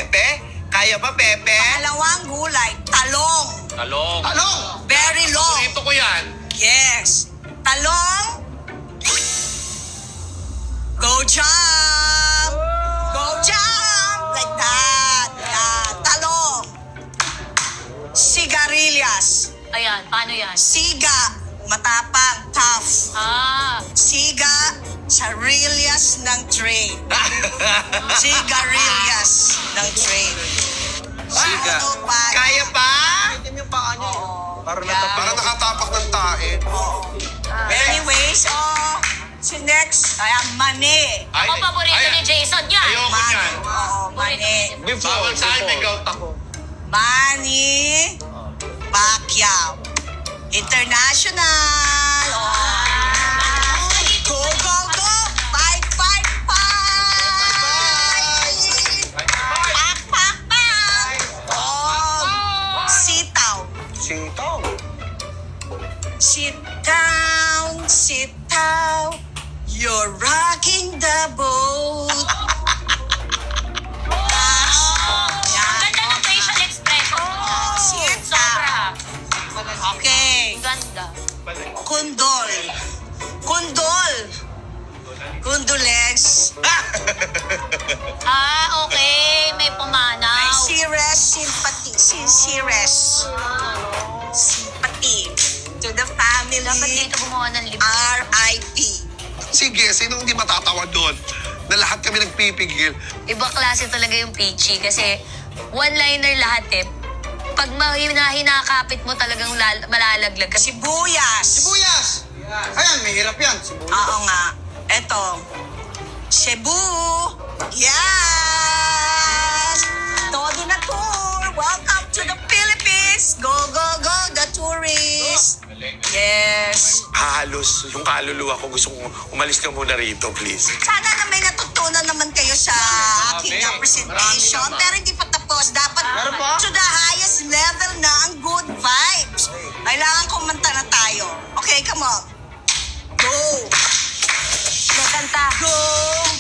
Pepe? Kaya ba, Pepe? Pangalawang gulay, talong. Talong. Talong! Very long. Ito ko yan. Yes. Talong. Go jump! Go jump! Like that. Yan. Talong. Sigarilyas. Ayan, paano yan? Siga. Matapang. Tough. Siga. Sarilias ng train. Sigarilyas ng train. Siga. Ano pa? Kaya pa? Parang Parang nakatapak ng tae. Anyways, si next, mani. Ako paborito ni Jason yan. Ayoko Mani. niyan. Mani. Bawal sa akin, may gout ako. Manny Pacquiao. International. Go, go, go. Fight, fight, fight. Pak, pak, pak. Sitaw. Sitaw. Sit down, sit down. You're rocking the boat. Ang ganda ng facial expression mo. Sit Sobra. Okay. Ganda. Kundol. Kundol. Kundules. Okay. May May pumanaw. serious sympathy. Serious sympathy to the family. Dapat dito gumawa ng libro. R.I.P. Sige, sino hindi matatawa doon? Na lahat kami nagpipigil. Iba klase talaga yung peachy kasi one-liner lahat eh. Pag hinakapit mo talagang malalaglag kasi Sibuyas. Sibuyas! Ayan, may hirap yan. Sibuyas. Oo nga. Eto. Cebu. Yes! Todo na tour. Welcome to the Philippines. Go, go, go, the tourists. Yes. Halos yung kaluluwa ko gusto kong umalis ka muna rito, please. Sana na may natutunan naman kayo sa aking presentation. Pero hindi pa tapos. Dapat Meron pa? to the highest level na ang good vibes. Kailangan kumanta na tayo. Okay, come on. Go! magkanta. Go!